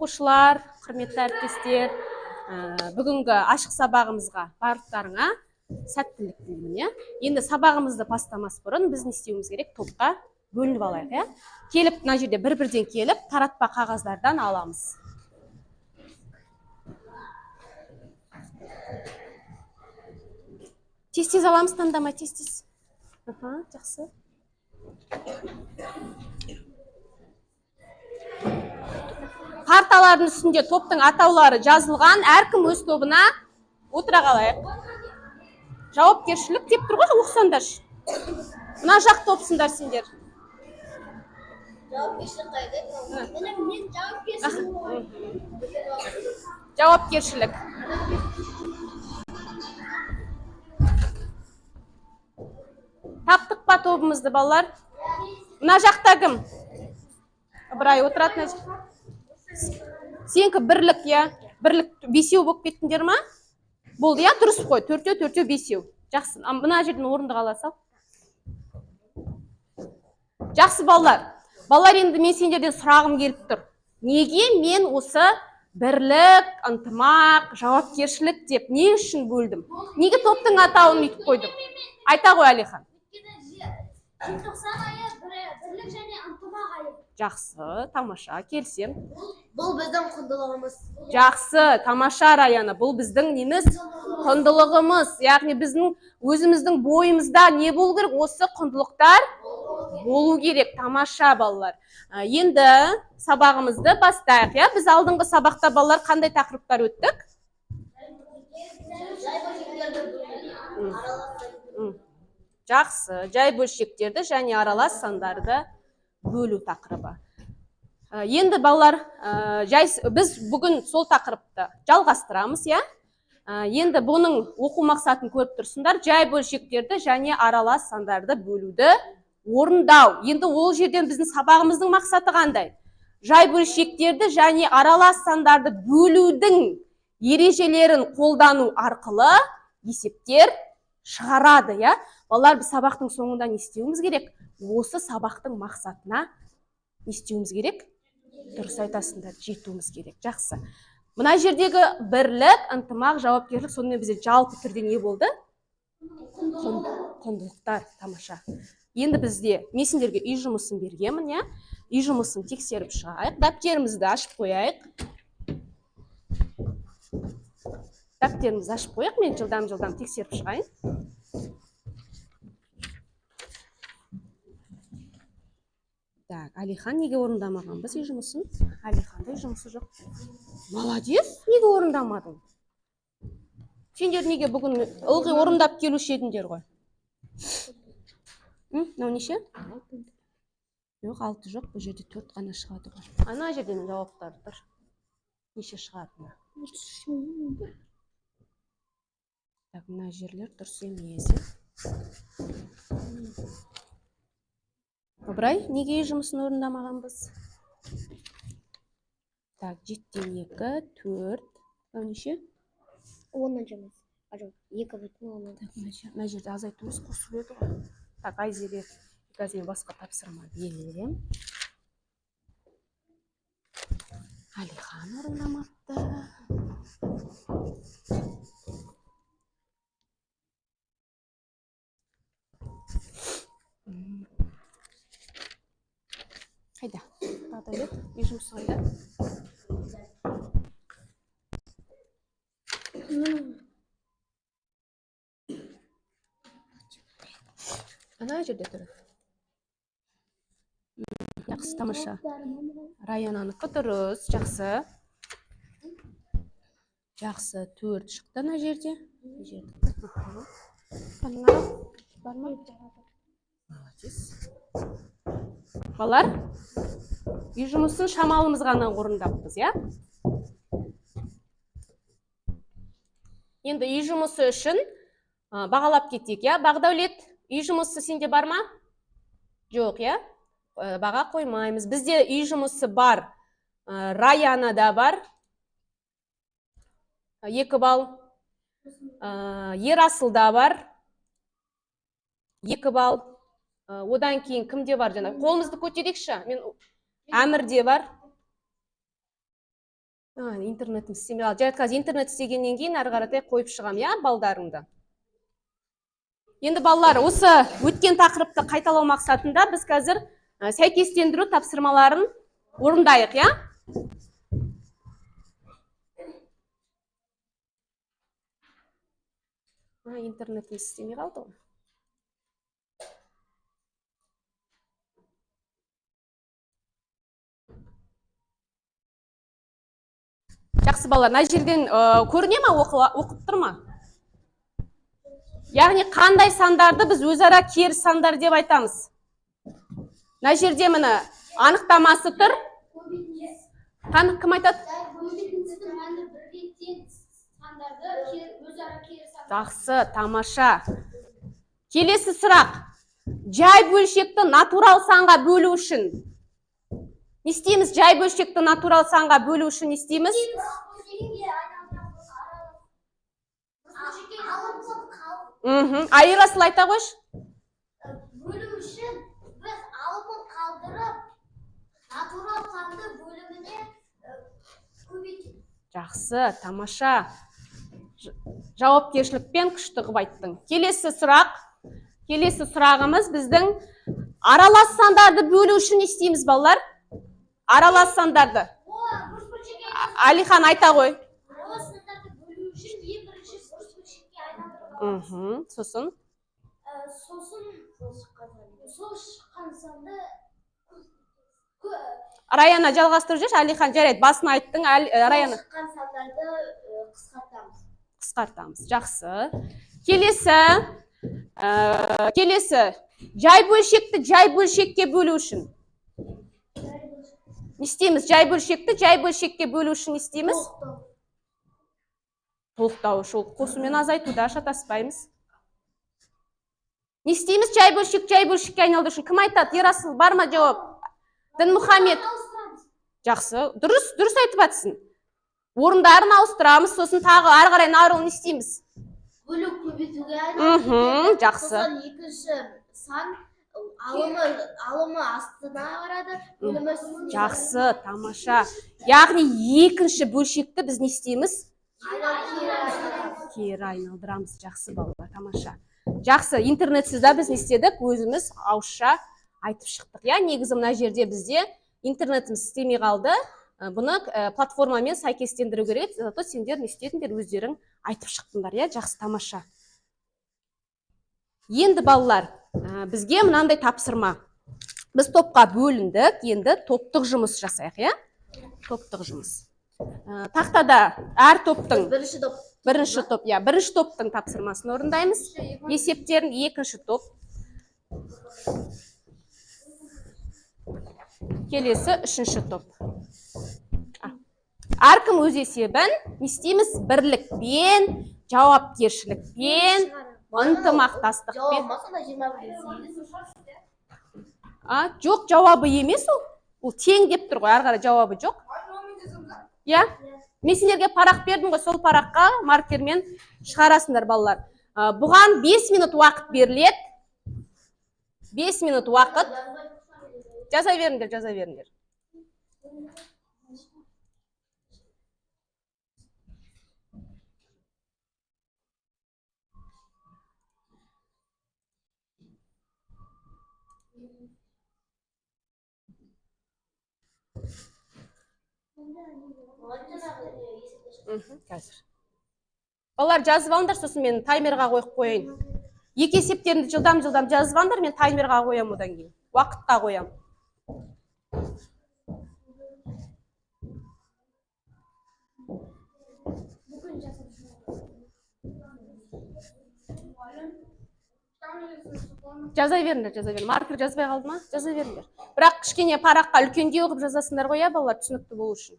Оқушылар, құрметті әріптестер, бүгінгі ашық сабағымызға барлықтарыңа сәттілік тілеймін. Енді сабағымызды бастамас бұрын біз не істеуіміз керек? Топқа бөлініп алайық. Келіп, мына жерде бір-бірден келіп, таратпа қағаздардан аламыз. Тез-тез аламыз, таңдамай тез-тез. Жақсы. Парталардың үстінде топтың атаулары жазылған, әркім өз тобына отыра қалайық. Жауапкершілік деп тұр ғой, оқысаңдаршы. Мына жақта опсыңдар сендер. Жауапкершілік. Таптық па тобымызды, балалар? Мына жақта кім? Ыбырай, отыратын әже. Сенікі бірлік, бірлік бесеу болып кеттіңдер ма? Болды, дұрыс қой. Төртеу, бесеу. Жақсы. Мына жерден орынды қаласал. Жақсы, балалар. Балалар, енді мен сендерден сұрағым келіп тұр. Неге мен осы бірлік, ынтымақ, жауапкершілік деп не үшін бөлдім? Неге топтың атауын үйтіп қойдым? Айта ғой, Әлихан. Желтоқсан айы бірлік және ынтымақ айы. Жақсы, тамаша, келсем. Бұл біздің құндылығымыз. Жақсы, тамаша, Раяна. Бұл біздің неміз? Құндылығымыз. Яғни біздің өзіміздің бойымызда не болу керек? Осы құндылықтар болу керек. Тамаша, балалар. Енді сабағымызды бастайық. Біз алдыңғы сабақта, балалар, қандай тақырыптар өттік? Жақсы, жай бөлшектерді және аралас сандарды бөлу тақырыбы. Енді, балалар, біз бүгін сол тақырыпты жалғастырамыз, Енді бұның оқу мақсатын көріп тұрсыңдар, жай бөлшектерді және аралас сандарды бөлуді орындау. Енді ол жерден біздің сабағымыздың мақсаты қандай? Жай бөлшектерді және аралас сандарды бөлудің ережелерін қолдану арқылы есептер шығарады, Балалар, біз сабақтың соңында не істеуіміз керек? Осы сабақтың мақсатына не істеуіміз керек? Дұрыс айтасыңдар, жетуіміз керек. Жақсы. Мына жердегі бірлік, ынтымақ, жауапкершілік, сонымен бізде жалпы түрде не болды? Құндылықтар. Тамаша. Енді бізде мен сендерге үй жұмысын бергенмін, Үй жұмысын тексеріп шығайық. Дәптерімізді ашып қояйық. Дәптерімізді ашып қояйық. Мен жылдам тексеріп шығайын. Так, Әлихан неге орындамаған біз үй жұмысын? Әлиханда үй жұмысы жоқ. Молодец, неге орындамадың? Сендер неге бүгін ылғи орындап келуші едіңдер ғой? Мынау неше? 6 жоқ, бұл жерде 4 ғана шығады ғой. Ана жерден жауаптар тұр. Неше шығады? Так, мына жерлер дұрыс емес. Ыбырай, неге үй жұмысын орындамағанбыз? Так, 7-2, 4. Мынау неше? 10 жұмыс. Жоқ, 2,10. Мына жерде азайтуымыз қосып еді ғой. Так, Айзере, қазір басқа тапсырма берем. Әлихан орындамапты. Қайда? Бағдәулет, үй жұмысы қайда? Ана жерде тұр. Жақсы, тамаша. Раянаныкі дұрыс, жақсы. Жақсы, 4 шықты ана жерде. Бар ма? Молодец. Балар, үй жұмысын шамалымыз ғана орындаппыз, Енді үй жұмысы үшін бағалап кетейік, Бағдәулет, үй жұмысы сенде бар ма? Жоқ, Баға қоймаймыз. Бізде үй жұмысы бар. Раянада бар. 2 балл. Ерасылда бар. 2 балл. Одан кейін кімде бар жаңа? Қолымызды көтерейікші. Мен Әмірде бар. Интернетім істемей қалды. Жарайды, қазір интернет істегеннен кейін әрі қаратай қойып шығам, иә, балдарыңды. Енді балалар, осы өткен тақырыпты қайталау мақсатында біз қазір сәйкестендіру тапсырмаларын орындайық, иә? Интернетім істемей қалды ғой. Жақсы балалар, мына жерден көріне ма, оқып тұр ма? Яғни қандай сандарды біз өзара керіс сандар деп айтамыз? Мына жерде міне анықтамасы тұр. Кім айтады? Жақсы, тамаша. Келесі сұрақ. Жай бөлшекті натурал санға бөлу үшін не істейміз? Жай бөлшекті натурал санға бөлу үшін не істейміз? Айырасыл айта қойшы. Бөлу үшін біз алымын қалдырып, натурал санды бөліміне көбейтеміз. Жақсы, тамаша. Жауапкершілікпен күшті қылып айттың. Келесі сұрағымыз біздің аралас сандарды бөлу үшін не істейміз, балалар? Аралас сандарды. Алихан айта қой. Аралас сандарды бөлу үшін ең бірінші бұрыс бөлшекке айналдырып. Сосын? Сол шыққан санды Раяна жалғастырып жүрші, Алихан жарайды, басын айттың, Раяна. шыққан сандарды қысқартамыз. Қысқартамыз, жақсы. Келесі, жай бөлшекті жай бөлшекке бөлу үшін. Не істейміз? Жай бөлшекті жай бөлшекке бөлу үшін не істейміз? Толықтау, қосумен азайтуда шатаспаймыз. Не істейміз? Жай бөлшекке айналдыру үшін. Кім айтады? Ерасыл, бар ма жауап? Дінмұхамед. Жақсы, дұрыс айтып атсың. Орындарын ауыстырамыз, сосын тағы ары қарай нарыл не істейміз? Бөлу көбейтуге айналдырып. Жақсы. Сосын екінші сан алымы астына барады. Жақсы, тамаша. Яғни екінші бөлшекті біз не істейміз? Кері айналдырамыз. Жақсы балалар, тамаша. Жақсы, интернетсізда біз не істедік? Өзіміз ауызша айтып шықтық. Я негізі мына жерде бізде интернетіміз істемей қалды. Бұны платформамен сәйкестендіру керек. Зато сендер не істедіңдер, өздерің айтып шықтыңдар. Я жақсы, тамаша. Енді балалар, бізге мынандай тапсырма. Біз топқа бөліндік, енді топтық жұмыс жасайық, я? Топтық жұмыс. Тақтада әр топтың бірінші топтың тапсырмасын орындаймыз. Есептерін екінші топ. Келесі үшінші топ. Әркім өз есебін не істейміз? Бірлікпен, жауапкершілікпен, ынтымақтастықпен. Жоқ, жауабы емес ол. Ол тең деп тұр ғой, ары қарай жауабы жоқ. Я? Мен сендерге парақ бердім ғой, сол параққа маркермен шығарасыңдар балалар. Бұған 5 минут уақыт беріледі. 5 минут уақыт. Жаза беріңдер. Қазір. Балалар жазып алыңдар, сосын мен таймерға қойып қойайын. Екі есептеріңді жылдам жазып алыңдар, мен таймерға қоям одан кейін. Уақытқа қоям. Жаза беріңдер. Маркер жазбай қалды ма? Жаза беріңдер. Бірақ кішкене параққа үлкендеу қылып жазасыңдар ғой, балалар, түсінікті болу үшін.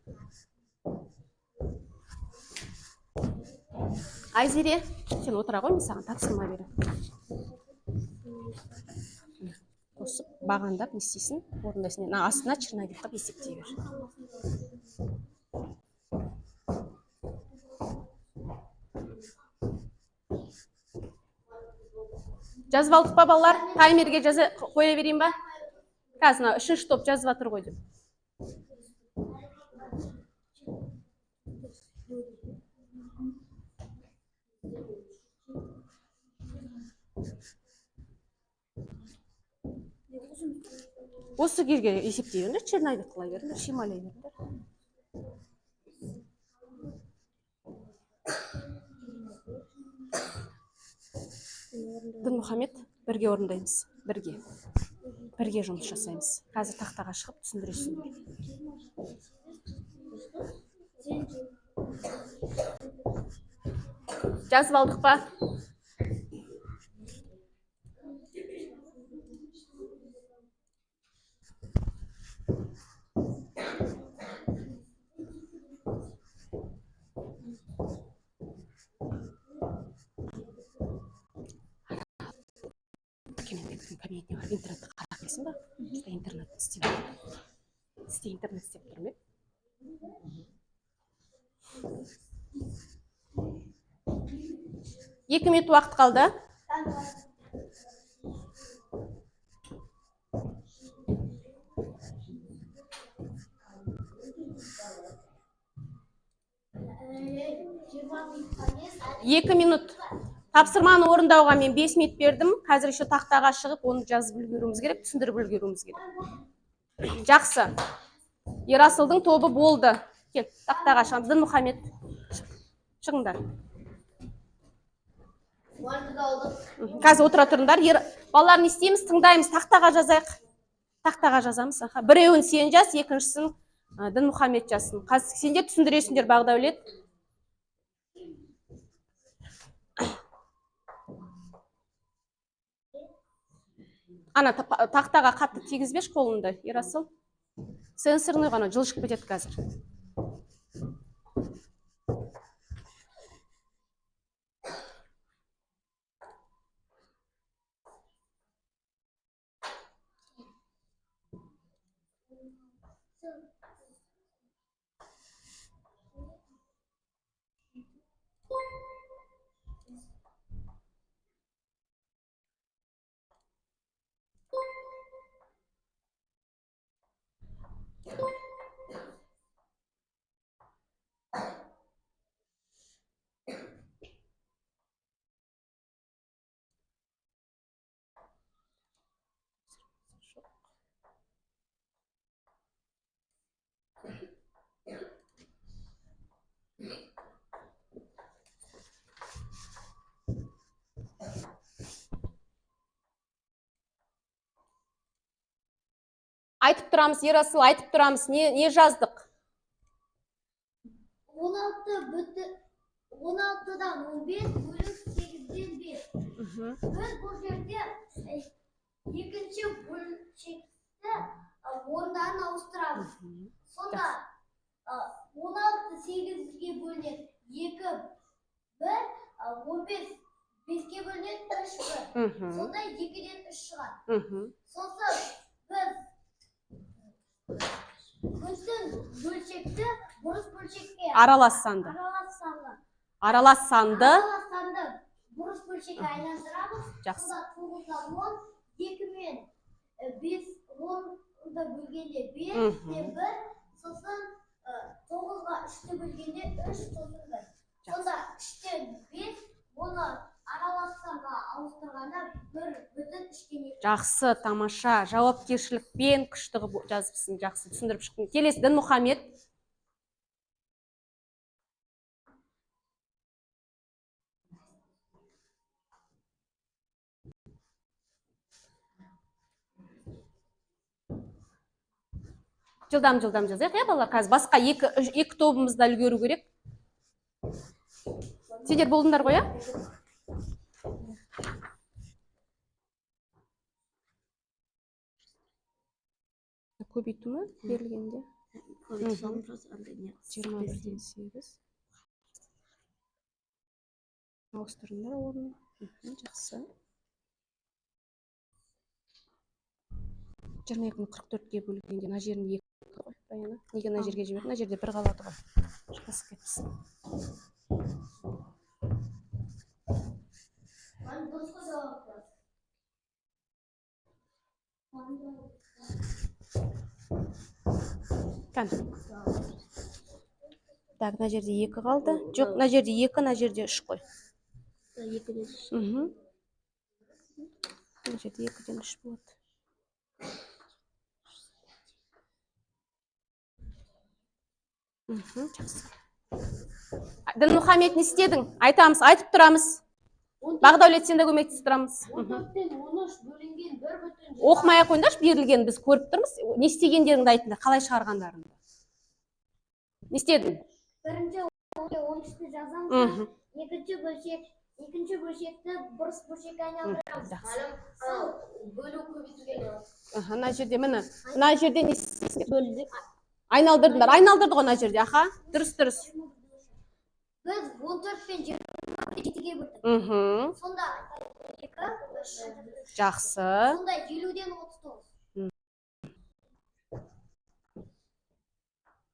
Айзере, сен отыра ғой, мен саған тапсырма берем. Қосып, бағандап не істейсің? Орындайсың. Астына черновик қылып есептей бер. Жазып алдық па, балалар? Таймерге қоя берейін ба? Қазір үшінші топ жазып атыр ғой деп. Осы жерге есептей беріңдер, черновик қыла беріңдер, шималай беріңдер. Дінмұхамед, бірге орындаймыз. Бірге жұмыс жасаймыз. Қазір тақтаға шығып түсіндіресіңдер. Жазып алдық па? Кабинетіне барып интернетті қарап келсін ба? Интернет істеп тұрмын. 2 минут уақыт қалды. Екі минут. Тапсырманы орындауға мен 5 минут бердім. Қазір еще тақтаға шығып, оны жазып үлгеруіміз керек, түсіндіріп үлгеруіміз керек. Жақсы. Ерасылдың тобы болды. Кел, тақтаға шығамыз. Дінмұхамед, шығыңдар. Қазір отыра тұрыңдар. Балалар, не істейміз? Тыңдаймыз. Тақтаға жазайық. Тақтаға жазамыз. Біреуін сен жаз, екіншісін Дінмұхамед жазсын. Қазір сендер түсіндіресіңдер, Бағдәулет. Ана тақтаға қатты тигізбеш қолыңды, Ерасыл. Сенсорный ғана жылжып кетеді қазір. Айтып тұрамыз, Ерасыл, айтып тұрамыз. Не жаздық? 16-дан 15 бөлік 8-ден 5. Біз бұл жерде екінші бөлшекті орындарын ауыстырамыз. Сонда 16 8-ге бөлінеді 2 1, 15 5-ге бөлінеді 3 1. Сонда 2-ден 3 шығады. Сосын біз бүтін бөлшекті бұрыс бөлшекке аралас санды бұрыс бөлшекке айналдырамыз. Жақсы. Сонда 9-дан 10, 2 мен 5 10-ды бөлгенде 5 те 1, сосын 9-ға 3-ті бөлгенде 3, сосын 1. Сонда 3-тен 5, оны аралассанға ауыстырғанда 1,3-тен 2. Жақсы, тамаша. Жауапкершілікпен күшті жазыпсың. Жақсы, түсіндіріп шықтың. Келесі, Дінмұхамед. Жылдам жазайық, балалар. Қазір басқа екі тобымызда үлгеру керек. Сендер болдыңдар ғой, көбейту ме берілгенде? 21-ден 8. Ауыстырыңдар орны. Жақсы. 22-ні 44-ге бөлгенде, мына жерін 2 қой, Баяна. Неге мына жерге жібердің? Мына жерде 1 қалады ғой. Шықасы кетсін. Так, мына жерде 2 қалды. Жоқ, мына жерде 2, мына жерде 3 қой. 2-ден 3. Мына жерде 2-ден 3 болады. Жақсы. Дінмұхамед, не істедің? Айтамыз, айтып тұрамыз. Бағдәулет, сен де көмектесіп тұрамыз. 14-тен 13 бөлінген 1/20. Оқымай ақ қойыңдаршы, берілгенін біз көріп тұрмыз. Не істегендеріңді айтыңдар, қалай шығарғандарыңды. Не істедің? Бірінші 13-ті жазамыз. Екінші бөлшекті бұрыс бөлшекке айналдырамыз. Бөлу көбейтуге айналдырамыз. Мына жерде міне. Мына жерде не істедіңдер? Айналдырдыңдар. Айналдырдық мына жерде, аха. Дұрыс. Біз 14 пен 27-ге бөлдік. Сонда Жақсы. Сонда 50-ден 39.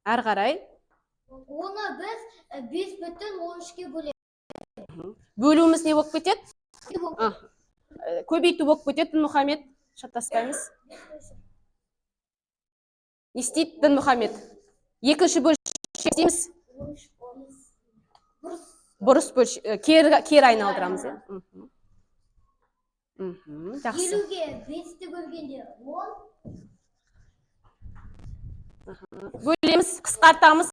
Әрі қарай. Оны біз 5/13-ке бөлеміз. Бөлуіміз не болып кетеді? Көбейту болып кетеді, Дінмұхамед. Шатаспаймыз. Не істейді Дінмұхамед? Екінші бөлшек дейміз. Бұрыс бөлшек, кері айналдырамыз. Жақсы. 50-ге 5-ті бөлгенде 10. Бөлеміз, қысқартамыз.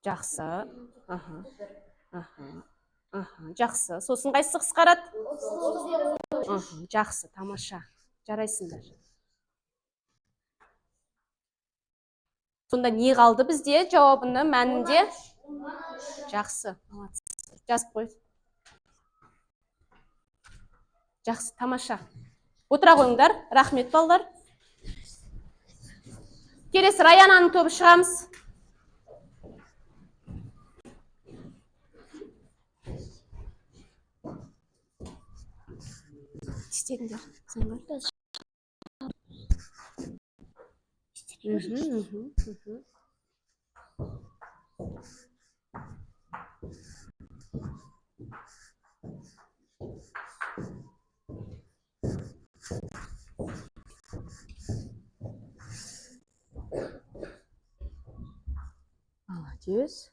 Жақсы. Жақсы. Сосын қайсысы қысқарады? Жақсы, тамаша. Жарайсыңдар. Сонда не қалды бізде жауабының мәнінде? Жақсы. Жазып қой. Жақсы, тамаша. Отыра қойыңдар. Рахмет, балалар. Келесі Раянаның тобы шығамыз. İstedinler. Sen var. Молодец.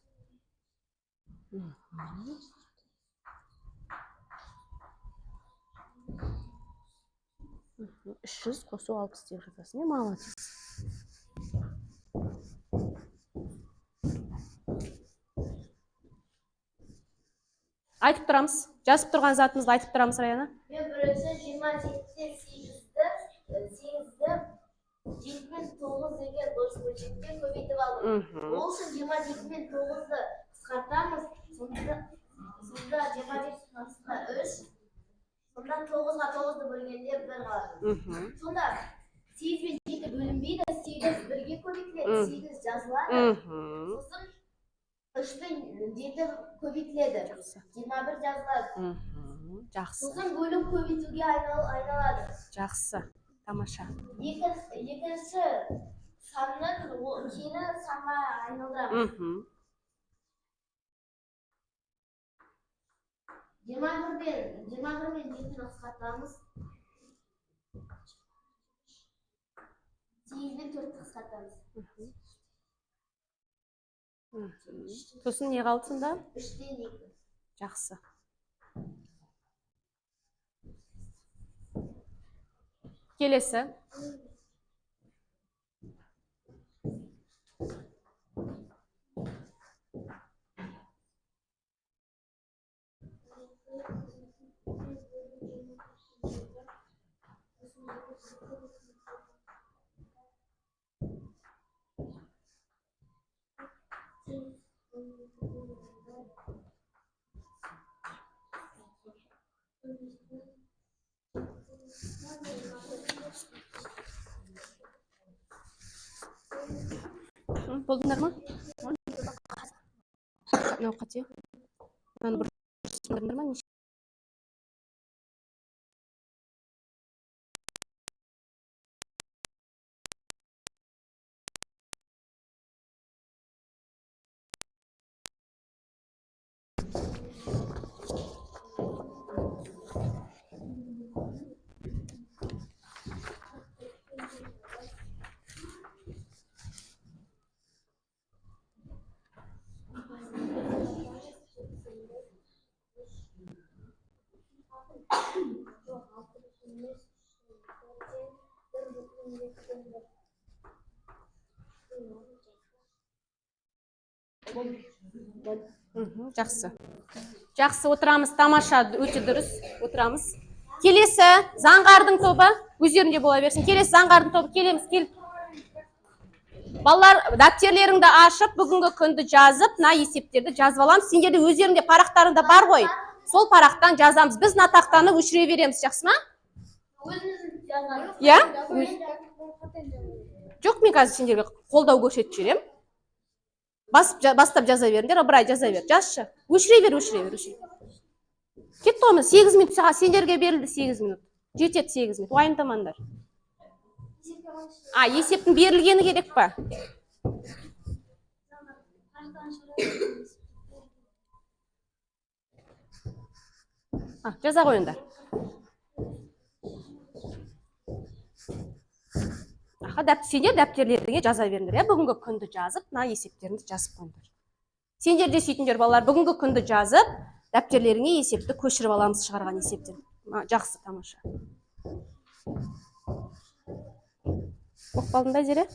300 қосу 60 деп жазасың. Молодец. Айтып тұрамыз. Жазып тұрған затымызды айтып тұрамыз, Раяна. Мен бірінші 27-те 8-ді 7 мен 9 деген дұрыс бөлшекке көбейтіп алдым. Ол үшін 27 мен 9-ды қысқартамыз. Сонда 27-дің астына 3. Сонда 9-ға 9-ды бөлгенде 1 қалады. Сонда 8 мен 7 бөлінбейді, 8 1-ге көбейтіледі, 8 жазылады. Сосын 3 пен 7 көбейтіледі, 21 жазылады. Жақсы. Сосын бөлу көбейтуге айналады. Жақсы, тамаша. Екінші санның кені санға айналдырамыз. 21 мен 7-ні қысқартамыз. 8 мен 4-ті қысқартамыз. Сосын не қалды сонда? 3-тен 2. Жақсы. Келесі. Болдыңдар ма? Мынау қате. Мынаны бұрыстыңдар ма? Жақсы. Жақсы, отырамыз. Тамаша, өте дұрыс. Отырамыз. Келесі заңғардың тобы өздерінде бола берсін. Келесі заңғардың тобы, келеміз, кел. Балалар, дәптерлеріңді ашып, бүгінгі күнді жазып, мына есептерді жазып аламыз. Сендерде өздеріңде парақтарыңда бар ғой. Сол парақтан жазамыз. Біз мына тақтаны өшіре береміз, жақсы ма? Иә? Жоқ, мен қазір сендерге қолдау көрсетіп жіберемін. Бастап жаза беріңдер, Ыбырай жаза бер. Жазшы. Өшіре бер. Кетті ғой, 8 минут сендерге берілді 8 минут. Жетеді 8 минут. Уайымдамаңдар. Есептің берілгені керек па? Жаза қойыңдар. Сендер дәптерлеріңе жаза беріңдер. Бүгінгі күнді жазып, мына есептеріңді жазып қойыңдар. Сендер де сөйтіңдер, балалар, бүгінгі күнді жазып, дәптерлеріңе есепті көшіріп аламыз, шығарған есептен. Жақсы, тамаша. Оқпалдыңда зере?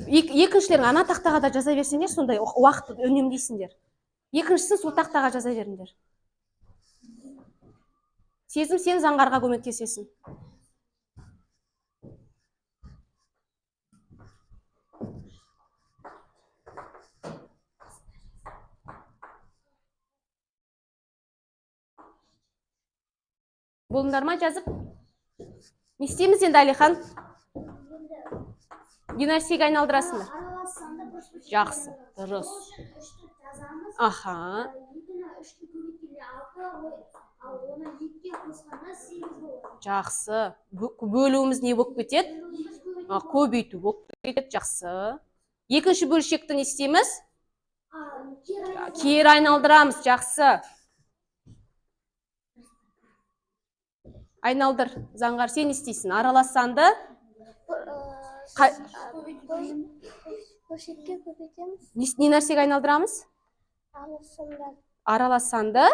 Екіншілерің ана тақтаға да жаза берсеңдер, сондай уақытты үнемдейсіңдер. Екіншісін сол тақтаға жаза беріңдер. Сезім, сен заңғарға көмектесесің. Болыңдар ма жазып? Не істейміз енді, Әлихан? Не нәрсеге айналдырасыңдар? Жақсы, дұрыс. Жақсы. Бөлуіміз не болып кетеді? Көбейту болып кетеді, жақсы. Екінші бөлшекті не істейміз? Кері айналдырамыз, жақсы. Айналдыр, заңғар, сен істейсің. Араласанды бөлшекке көбейтеміз. Не нәрсеге айналдырамыз? Араласанды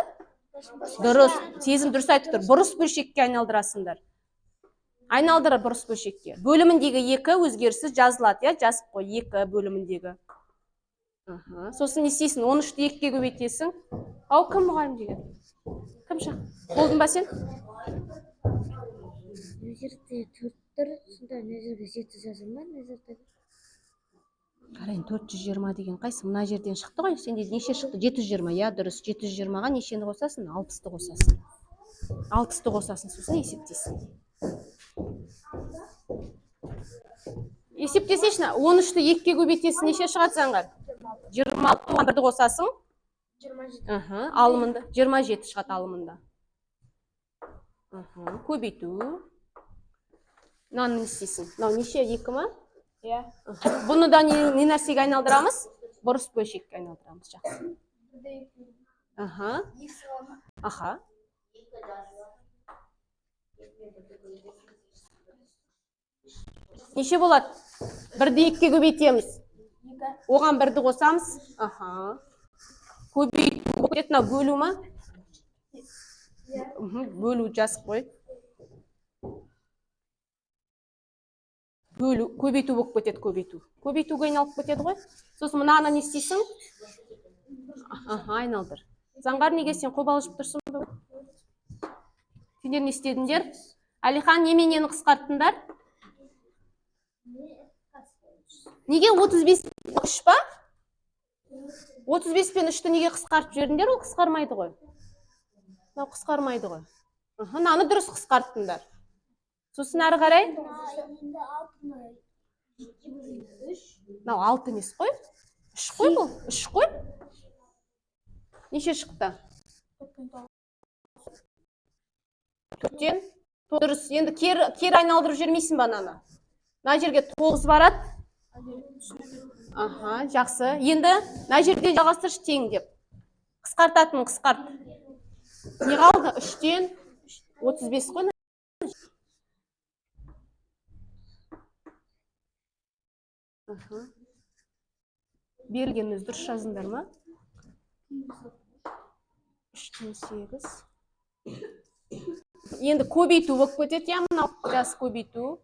дұрыс, сезім дұрыс айтып тұр. Бұрыс бөлшекке айналдырасыңдар. Айналдыр бұрыс бөлшекке. Бөліміндегі 2 өзгеріссіз жазылады, жазып қой, 2 бөліміндегі. Сосын не істейсің? 13-ті 2-ге көбейтесің. Кім мұғалім деген? Кім шақ? Болдың ба сен? Нәзірде 4 тұр, сонда нәзірге 7 жазым бар, нәзірде. Қарайын, 420 деген қайсы? Мына жерден шықты ғой, сенде неше шықты? 720, дұрыс. 720-ға нешені қосасың? 60-ты қосасың. 60-ты қосасың, сосын есептейсің. Есептесешін, 13-ті 2-ге көбейтесің, неше шығады заңғар? 26, 1-ді қосасың? 27. Алымында, 27 шығады алымында. Көбейту. Мынаны не істейсің? Мынау неше, 2 ма? Бұны да не нәрсеге айналдырамыз? Бұрыс бөлшекке айналдырамыз, жақсы. Неше болады? 1-ді 2-ге көбейтеміз. Оған 1-ді қосамыз. Көбейту. Өтетіна бөлу ма? Бөлу жазып қой. Көбейту болып кетеді, көбейту. Көбейтуге айналып кетеді ғой. Сосын мұнаны не істейсің? Айналдыр. Заңғар, неге сен қобалжып тұрсың? Сендер не істедіңдер? Әлихан, неменені қысқарттыңдар? Неге 35 3 па? 35 пен 3-ті неге қысқартып жібердіңдер? Ол қысқармайды ғой. Қысқармайды ғой. Наны дұрыс қысқарттыңдар. Сосын әрі қарай? Мынау 6 емес қой? 3 қой бұл? 3 қой? Неше шықты? 4-тен? Дұрыс. Енді кері айналдырып жүрмейсің ба наны? Мына жерге 9 барады. Жақсы. Енді мына жерден жалғастыршы тең деп. Қысқартатын қысқарт. Не қалды? 3-тен 35 қой. Берілгеніңіз дұрыс жазыңдар ма? 3-тен 8. Енді көбейту болып кетеді, я мынау жас көбейту.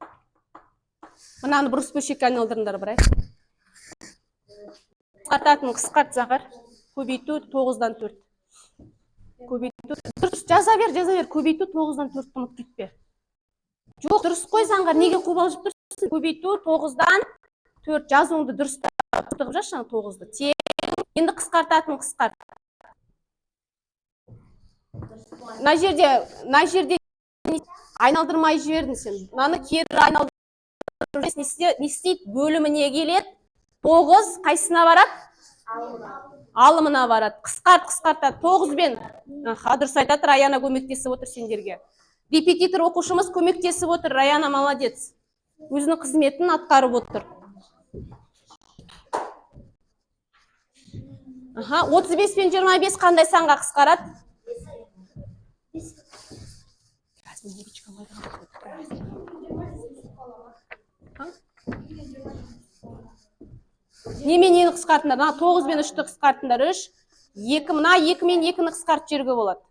Мынаны бұрыс бөлшекке айналдырыңдар бірай. Қысқартатын қысқартсағыр. Көбейту 9-дан 4. Көбейту дұрыс жаза бер, көбейту 9-дан 4-ті ұмытып кетпе. Жоқ, дұрыс қой заңғар, неге көп алып тұрсың? Көбейту 9-дан 4 жазуыңды дұрыстап жазшы 9-ды. Тең. Енді қысқартатын қысқарт. На жерде айналдырмай жібердің сен. Мынаны кері айналдырып не істейді? Бөліміне келеді. 9 қайсына барады? Алымына барады. Қысқартады. 9-бен. Дұрыс айтады, Раяна көмектесіп отыр сендерге. Репетитор оқушымыз көмектесіп отыр. Раяна молодец. Өзінің қызметін атқарып отыр. 35 пен 25 қандай санға қысқарады? Немен нені қысқартындар? 9 мен 3-ті қысқартындар. 3, 2, мына 2 мен 2-ні қысқарт жерге болады.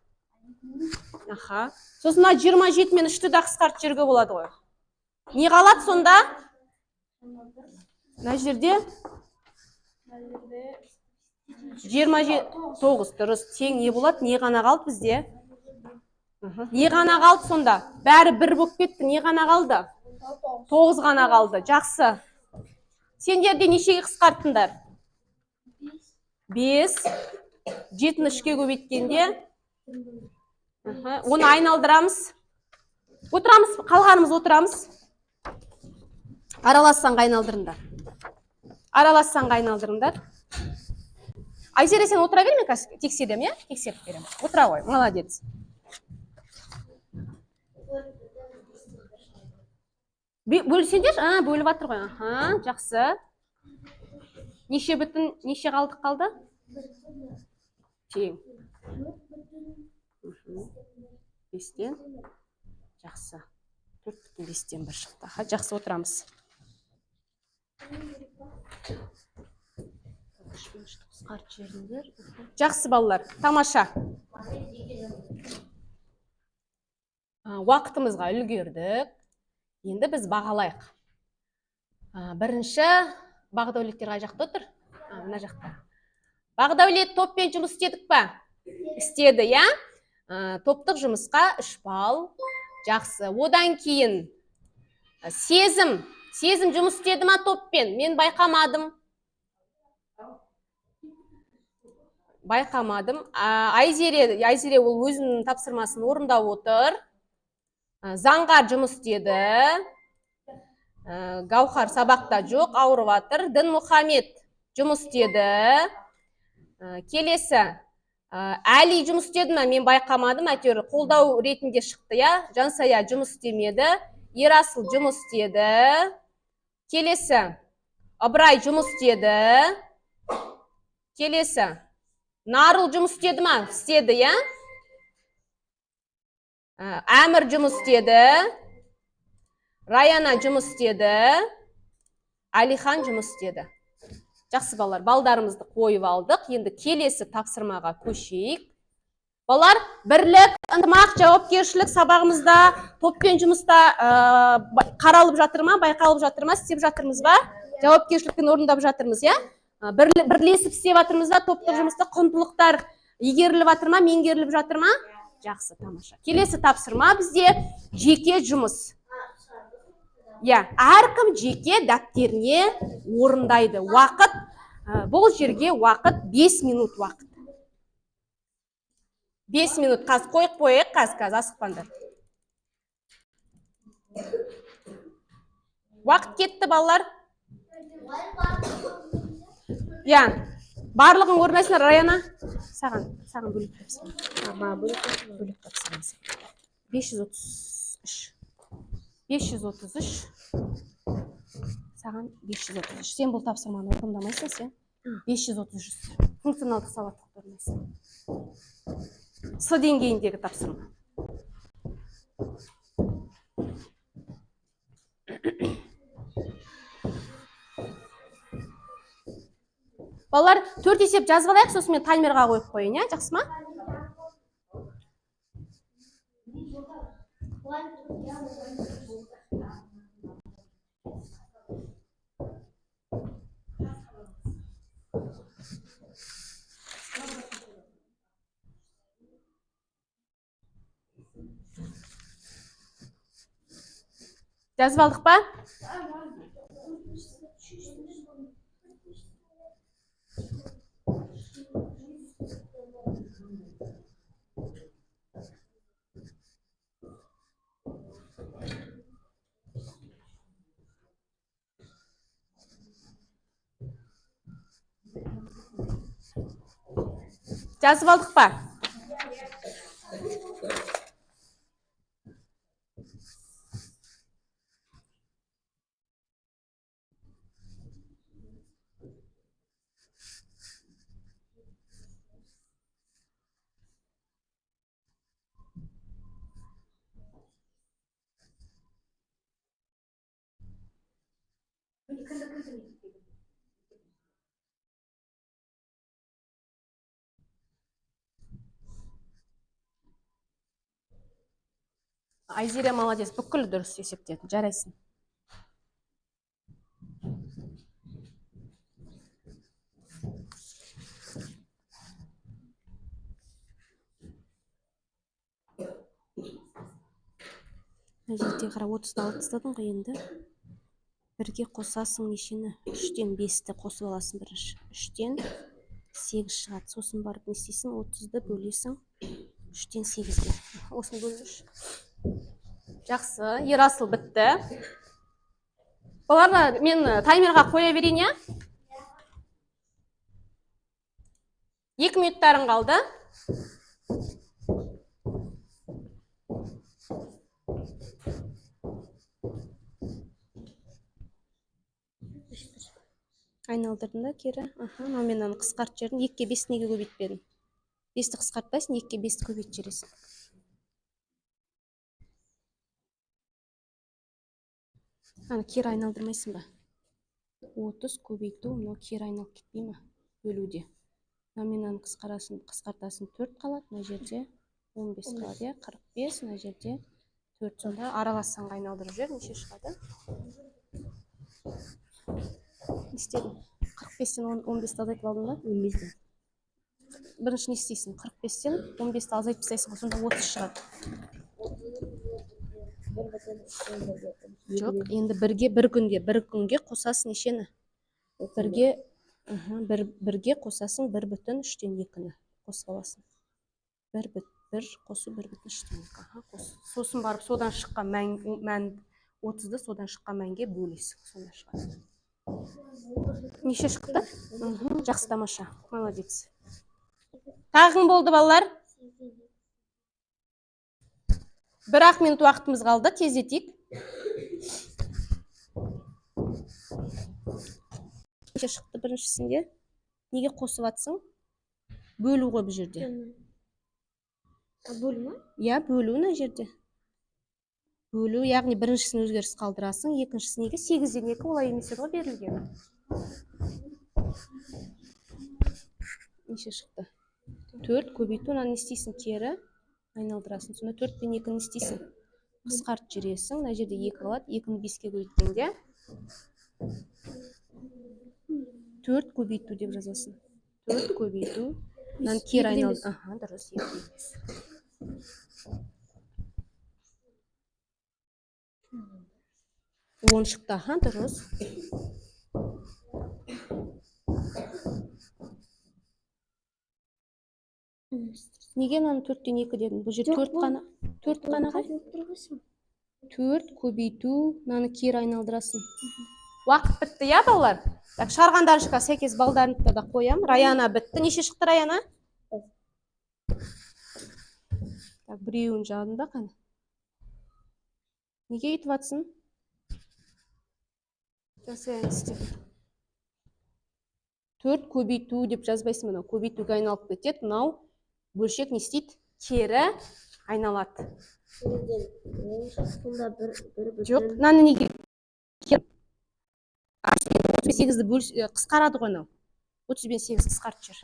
Сосын 27 мен 3-ті да қысқарт жерге болады ғой. Не қалады сонда? Мына жерде 29 дұрыс. Тең не болады? Не ғана қалды бізде? Не ғана қалды сонда? Бәрі бір болып кетті. Не ғана қалды? 9 ғана қалды. Жақсы. Сендерде нешеге қысқарттыңдар? 5. 7-ні 3-ке көбейткенде оны айналдырамыз. Отырамыз, қалғанымыз отырамыз. Аралассанға айналдырыңдар. Айзере, сен отыра берме, тексерем, я? Тексеріп берем. Отыра ғой, молодец. Бөлсеңдер? Бөліп атыр ғой. Жақсы. Неше бүтін, неше қалды? Тең. 5-тен. Жақсы. 4,5-тен 1 шықты. Жақсы, отырамыз. Жақсы балалар, тамаша. Уақытымызға үлгердік. Енді біз бағалайық. Бірінші, Бағдәулеттер қай жақта отыр? Мына жақта. Бағдәулет, топпен жұмыс істедік па? Істеді, я? Топтық жұмысқа 3 балл. Жақсы. Одан кейін сезім жұмыс істеді ма топпен? Мен байқамадым. Айзере ол өзінің тапсырмасын орындап отыр. Заңғар жұмыс істеді. Гаухар сабақта жоқ, ауырып жатыр. Дінмұхамед жұмыс істеді. Келесі. Әли жұмыс істеді ме? Мен байқамадым. Әйтеуір қолдау ретінде шықты, я? Жансая жұмыс істемеді. Ерасыл жұмыс істеді. Келесі. Ыбырай жұмыс істеді. Келесі. Нарыл жұмыс істеді ма? Істеді, я? Әмір жұмыс істеді. Раяна жұмыс істеді. Алихан жұмыс істеді. Жақсы балалар, балдарымызды қойып алдық. Енді келесі тапсырмаға көшейік. Балалар, бірлік, ынтымақ, жауапкершілік сабағымызда топпен жұмыста қаралып жатыр ма, байқалып жатыр ма, істеп жатырмыз ба? Жауапкершілікпен орындап жатырмыз, я? Бірлесіп істеп жатырмыз да, топтық жұмыста құндылықтар игеріліп жатыр ма, меңгеріліп жатыр ма? Жақсы, тамаша. Келесі тапсырма бізде жеке жұмыс. Әркім жеке дәптеріне орындайды. Уақыт, бұл жерге уақыт 5 минут уақыт. 5 минут қаз қойық, қаз асықпаңдар. Уақыт кетті, балалар. Барлығын орындайсыңдар, Раяна. Саған бөлек тапсырмасы. 533. Саған 533. Сен бұл тапсырманы орындамайсың, сен 533. Функционалдық сауаттылықты орындайсың. С деңгейіндегі тапсырма. Балалар, 4 есеп жазып алайық, сосын мен таймерға қойып қойын, жақсы ма? Жазып алдық па? Жазып алдық па? Айзере молодец, бүкіл дұрыс есептеді, жарайсың. Мына жерде қара 30-ды алып тастадың ғой енді. Бірге қосасың нешені? 3-тен 5-ті қосып аласың бірінші. 3-тен 8 шығады. Сосын барып не істейсің? 30-ды бөлесің 3-тен 8-ге. Осыны бөліш. Жақсы, Ерасыл бітті. Оларда мен таймерға қоя берейін, я? 2 минуттарың қалды. Айналдырдың да кері. Мен аны қысқарт жердің. 2-ге 5 неге көбейтпедің? 5-ті қысқартпайсың, 2-ге 5-ті көбейт жересің. Аны кері айналдырмайсың ба? 30 көбейту, мынау кері айналып кетпей ма? Бөлуде. Мен аны қысқартасын 4 қалады, мына жерде 15 қалады, 45, мына жерде 4. Сонда аралассаң айналдырып жер, неше шығады? Не істедің? 45-тен 15-ті азайтып алдың ба? 15-тен. Бірінші не істейсің? 45-тен 15-ті азайтып тастайсың, сонда 30 шығады. Жоқ, енді бір күнге қосасың нешені? Бірге қосасың 1,3-тен 2-ні қосып аласың. 1 қосу 1,3-тен 2. Сосын барып содан шыққан мән 30-ды содан шыққан мәнге бөлесің. Сонда шығады. Неше шықты? Жақсы, тамаша. Молодец. Тағың болды, балалар? 1 минут уақытымыз қалды, тездетейік. Неше шықты біріншісінде? Неге қосып атсың? Бөлу ғой бұл жерде. Бөлу ма? Я, бөлу мына жерде. Бөлу, яғни біріншісін өзгеріс қалдырасың, екіншісі неге? 8-ден 2 олай емес ғой берілген. Неше шықты? 4 көбейту, мынаны не істейсің? Кері айналдырасың. Сонда 4 пен 2-ні не істейсің? Қысқарт жүресің. Мына жерде 2 қалады. 2-ні 5-ге көбейткенде 4 көбейту деп жазасың. 4 көбейту. Мынаны кері айналдыр. Дұрыс, 10 шықты, дұрыс. Неге мынаны 4-тен 2 дедің? Бұл жер 4 қана ғой. 4 көбейту, мынаны кері айналдырасың. Уақыт бітті, я, балалар? Шығарғандарышқа сәйкес балдарыңды да қоям. Раяна бітті. Неше шықты Раяна? Біреуін жадың ба қаны? Неге етіп атсың? Жасайын істеп. 4 көбейту деп жазбайсың, мынау көбейтуге айналып кетеді. Мынау бөлшек не істейді? Кері айналады. Жоқ, мынаны неге? 38-ді қысқарады ғой мынау. 30 бен 8 қысқарт жүр.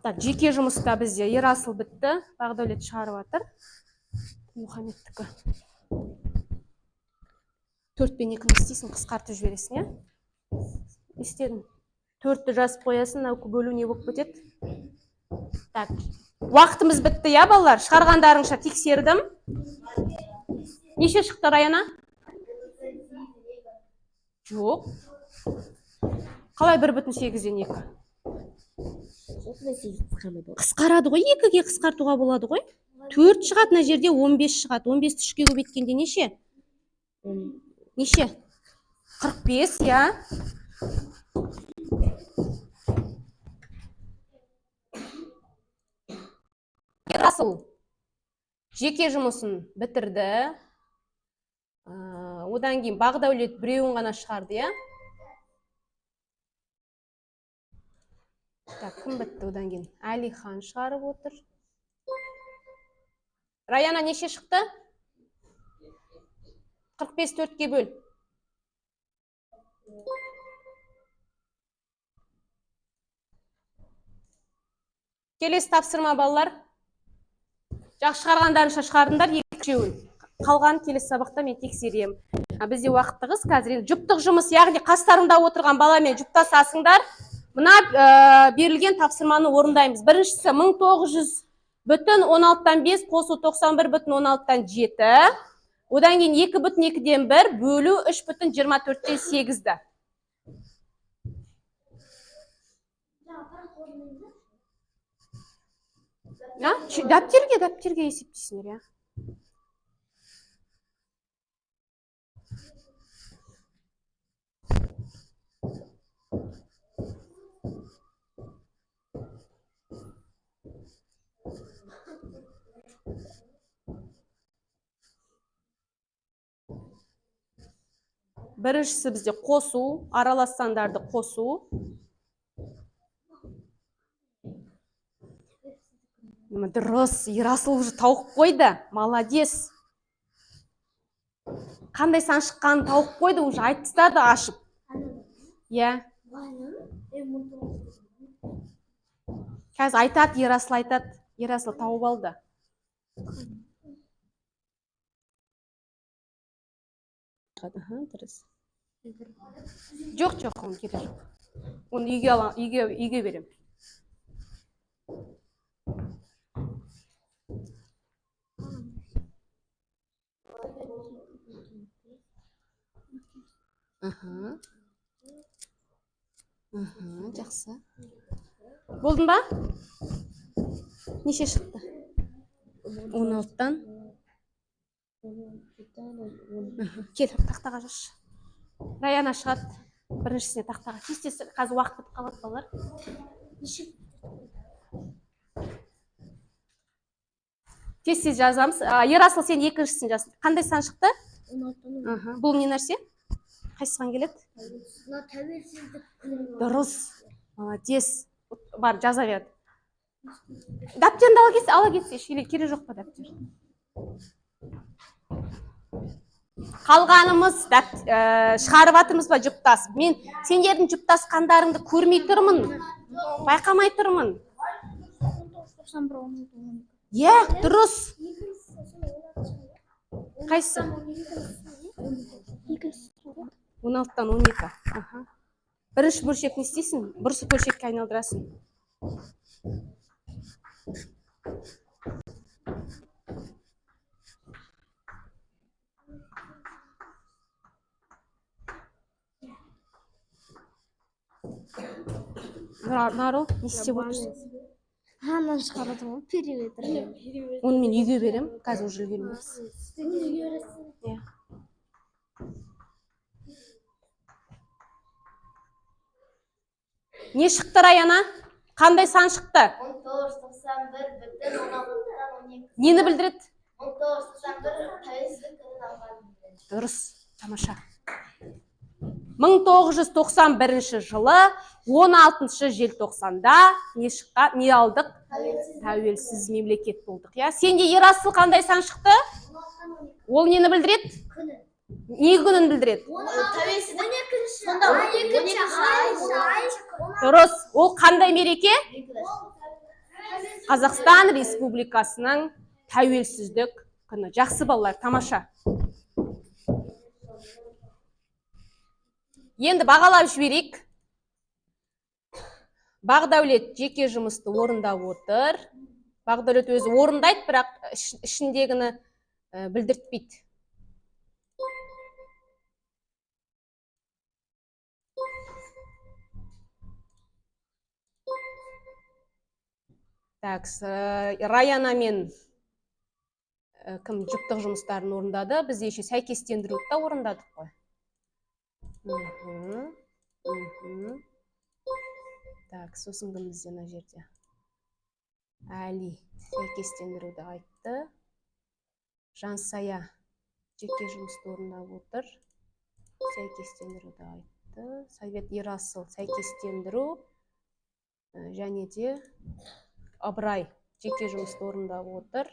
Так, жеке жұмыста бізде Ерасыл бітті, Бақдәулет шығарып жатыр. Мұхаммедтікі. 4 пен 2-ні істейсің, қысқартып жібересің, е? Істедің. 4-ті жазып қоясың, наукі бөлу не болып кетеді? Так, уақытымыз бітті, я, балалар? Шығарғандарыңша тексердім. Неше шықты, Раяна? Жоқ. Қалай 1,8-ден 2? Қысқарады ғой, 2-ге қысқартуға болады ғой. 4 шығады, мына жерде 15 шығады. 15-ті 3-ге көбейткенде неше? Неше? 45, я? Ерасыл жеке жұмысын бітірді. Одан кейін Бақдәулет біреуін ғана шығарды, я? Так, кім бітті одан кейін? Әлихан шығарып отыр. Раяна неше шықты? 45 4-ке бөл. Келесі тапсырма, балалар. Жақсы шығарғандарынша шығардыңдар, екіншеуін. Қалған келесі сабақта мен тексерем. Бізде уақыт тығыз қазір. Жұптық жұмыс, яғни қастарында отырған баламен жұптасасыңдар. Мына берілген тапсырманы орындаймыз. Біріншісі 19,16-тан 5 қосу 91,16-тан 7. Одан кейін 2,2-ден 1 бөлу 3,24-тен 8-ді. Дәптерге есептейсіңдер, я? Біріншісі бізде қосу, аралас сандарды қосу. Дұрыс, Ерасыл уже тауып қойды. Молодец. Қандай сан шыққанын тауып қойды, уже айтып тастады ашып. Я. Қазір айтады, Ерасыл айтады. Ерасыл тауып алды. Дұрыс. Жоқ, оны керек жоқ. Оны үйге берем. Жақсы. Болдың ба? Неше шықты? 16-тан. Кел, тақтаға жүрші. Раяна шығады. Біріншісіне тақтаға. Кестесі қазір уақыт бітіп қалады, балалар. Тез жазамыз. Ерасыл, сен екіншісін жазсын. Қандай сан шықты? 16-тан. Бұл не нәрсе? Қайсыған келеді? Тәуелсіздік. Дұрыс. Молодец. Бар, жаза берді. Дәптерді ала кетсе, керек жоқ па дәптер? Қалғанымыз шығарып атымыз ба жұптас? Мен сендердің жұптасқандарыңды көрмей тұрмын. Байқамай тұрмын. Е, дұрыс. Қайсы? 16-тан 12. Бірінші бөлшек не істейсің? Бұрысы бөлшекке айналдырасың. Нарыл, не істеп отырсың? Мынаны шығарады ғой, периметр. Оны мен үйге берем, қазір уже үлгермейміз. Не шықты, Раяна? Қандай сан шықты? 1991,16-тан 12. Нені білдіреді? 1991 тәуелсіздік күнін алған. Дұрыс, тамаша. 1991 жылы 16 желтоқсанда не шыққан, не алдық? Тәуелсіз мемлекет болдық. Сенде Ерасыл қандай сан шықты? Ол нені білдіреді? Не күнін білдіреді? Дұрыс, ол қандай мереке? Қазақстан Республикасының тәуелсіздік күні. Жақсы балалар, тамаша. Енді бағалап жіберейік. Бақдәулет жеке жұмысты орындап отыр. Бақдәулет өзі орындайды, бірақ ішіндегіні білдіртпейді. Так, Раяна мен кім жүптық жұмыстарын орындады. Біз еше сәйкестендіруді да орындадық қой. Так, сосын кім бізде мына жерде? Әли сәйкестендіруді айтты. Жансая жеке жұмысты орындап отыр. Сәйкестендіруді айтты. Совет Ерасыл сәйкестендіру. Және де Абрай жеке жұмысты орындап отыр.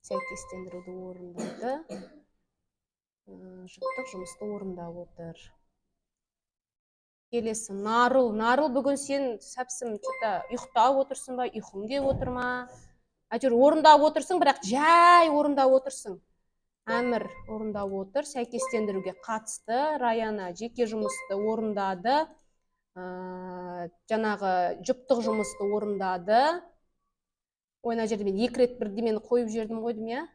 Сәйкестендіруді орындады. Жүптық жұмысты орындап отыр. Келесі Нарыл. Нарыл, бүгін сен сәпсім ұйықтап отырсың ба, ұйқың кеп отыр ма? Әйтеуір орындап отырсың, бірақ жай орындап отырсың. Әмір орындап отыр. Сәйкестендіруге қатысты. Раяна жеке жұмысты орындады. Жаңағы жүптық жұмысты орындады. Ойна жерде мен екі рет бірдемені қойып жердім қойдым, я?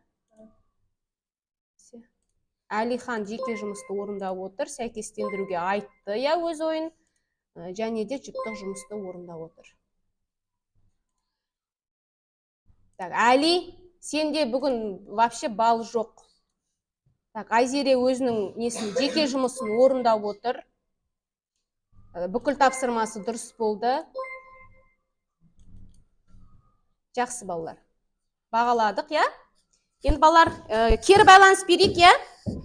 Әлихан жеке жұмысты орындап отыр. Сәйкестендіруге айтты, я, өз ойын. Және де жүптық жұмысты орындап отыр. Так, Әли, сенде бүгін вообще бал жоқ. Так, Айзере өзінің жеке жұмысын орындап отыр. Бүкіл тапсырмасы дұрыс болды. Жақсы балалар. Бағаладық, я? Енді балалар, кері байланыс берейік, я?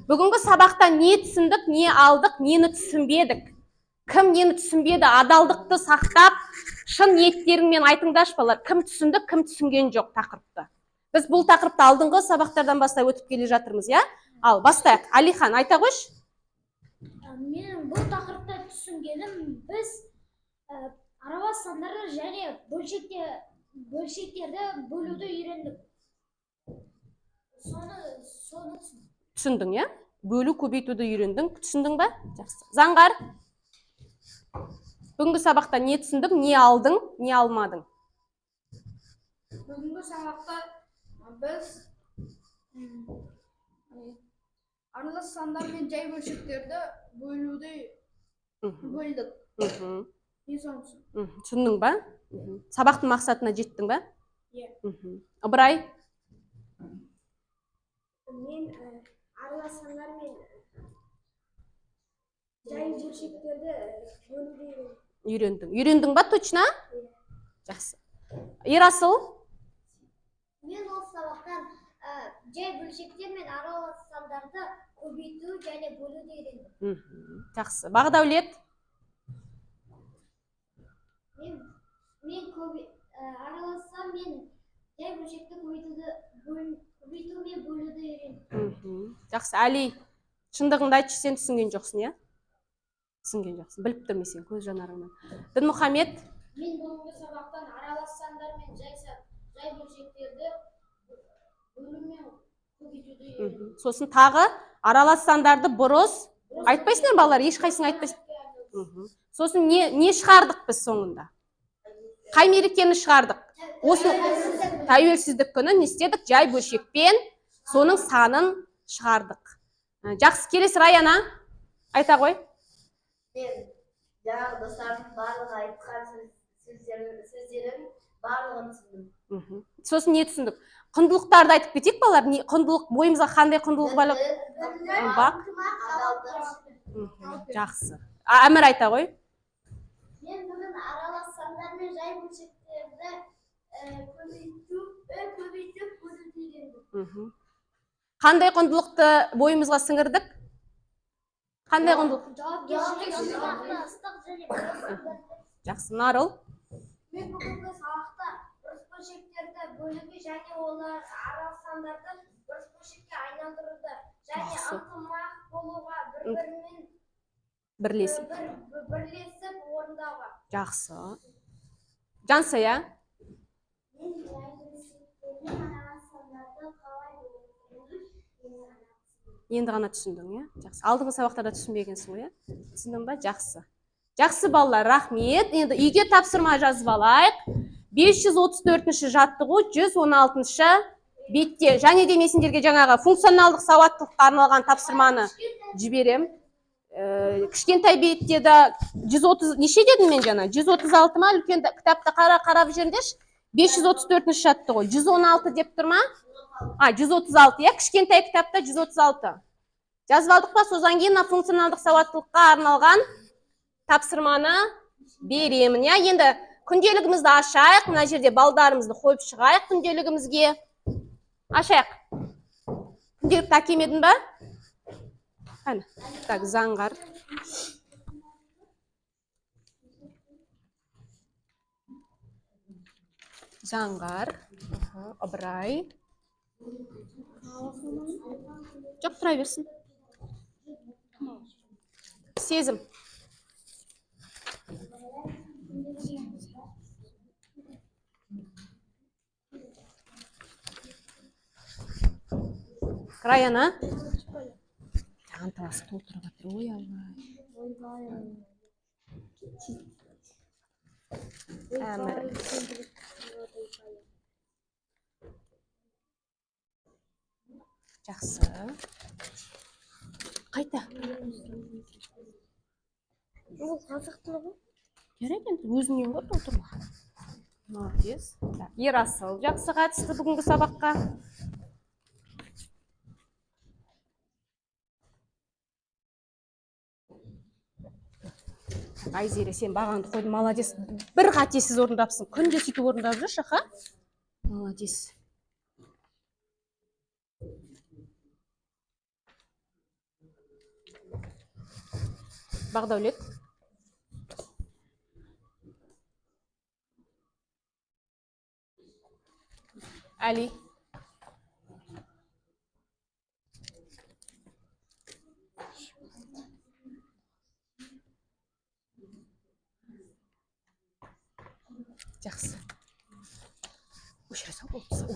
Бүгінгі сабақта не түсіндік, не алдық, нені түсінбедік? Кім нені түсінбеді? Адалдықты сақтап, шын ниеттеріңмен айтыңдашы балалар. Кім түсінді, кім түсінген жоқ тақырыпты? Біз бұл тақырыпты алдыңғы сабақтардан бастап өтіп келе жатырмыз, я? Ал, бастайық. Алихан, айта қойш? Мен бұл тақырыпта түсінгенім, біз аралас сандарды және бөлшектерді бөлуді үйрендік. Соны түсіндің, я? Бөлу, көбейтуді үйрендің, түсіндің ба? Жақсы. Заңғар, бүгінгі сабақта не түсіндің, не алдың, не алмадың? Бүгінгі сабақта біз аралас сандар мен жай бөлшектерді бөлуді бөлдік. Түсіндің ба? Сабақтың мақсатына жеттің ба? Иә. Ыбырай? Мен аралас сандар мен жай бөлшектерді бөлуді үйрендің. Үйрендің ба, точно? Жақсы. Ерасыл? Мен ол сабақтан жай бөлшектер мен аралас сандарды көбейту және бөлуді үйрендім. Жақсы. Бақдәулет? Мен аралассам мен жай бөлшекті көбейту мен бөлуді үйрендім. Жақсы. Әли, шындығыңды айтшы, сен түсінген жоқсың, я? Түсінген жоқсың. Біліп тұрмайсың көз жанарыңнан. Дінмұхамед? Мен бүгінгі сабақтан аралас сандар мен жай бөлшектерді бөлу мен көбейтуді үйрендім. Сосын тағы аралас сандарды бұрыс айтпайсыңдар балалар, ешқайсың айтпайсың. Сосын не шығардық біз соңында? Қай мерекені шығардық? Осы тәуелсіздік күні не істедік? Жай бөлшекпен соның санын шығардық. Жақсы, келесі Раяна, айта қой. Мен жаңағы достардың барлығы айтқан сөздерін барлығын түсіндім. Сосын не түсіндік? Құндылықтарды айтып кетейік балалар. Құндылық, бойымызға қандай құндылық байлап? Бақ. Жақсы. Әмір айта қой. Мен бүгін аралас сандар мен жай бөлшектерді көбейтіп бөлуді үйрендім. Қандай құндылықты бойымызға сіңірдік? Қандай құндылық? Жақсы. Нарыл? Мен бүгінгі сабақта бұрыс бөлшектерді бөлуге және олар аралас сандарды бұрыс бөлшекке айналдыруды және ынтымақ болуға бір-бірімен бірлесіп орындауға. Жақсы. Жансая? Мен жай бөлшектерді араласқандарды қалай болуын Енді ғана түсіндің, иә? Жақсы. Алдыңғы сабақтарда түсінбегенсің ғой, иә? Түсіндің ба? Жақсы. Жақсы балалар, рахмет. Енді үйге тапсырма жазып алайық. 534-ші жаттығу 116-шы бетте. Және де мен сендерге жаңағы функционалдық сауаттылыққа арналған тапсырманы жіберем. Кішкентай бетте де 130 неше дедім мен жаңа? 136 ма? Үлкен кітапта қарап жүріңдерші. 534-ші жаттығу 116 деп тұр ма? 136, иә, кішкентай кітапта 136. Жазып алдық па? Содан кейін функционалдық сауаттылыққа арналған тапсырманы беремін. Я енді күнделігімізді ашайық. Мына жерде балдарымызды қойып шығайық күнделігімізге. Ашайық. Күнделікті әкелмедің ба? Қане. Так, заңғар. Заңғар. Ыбырай. Жоқ, тұра берсін. Сезім. Краяна. Анталасы толтырып жатыр. Ой, Алла. Жақсы. Қайта. Ол қазақтылы ғой. Керек енді өзіңнен көр толтырма. Молодец. Ерасыл жақсы қатысты бүгінгі сабаққа. Айзере, сен бағанды қойдың, молодец. Бір қатесіз орындапсың. Күнде сөйтіп орындап жүрші, ха? Молодец. Бағдаулет. Али. Жақсы. Өшіре сау болыпсың.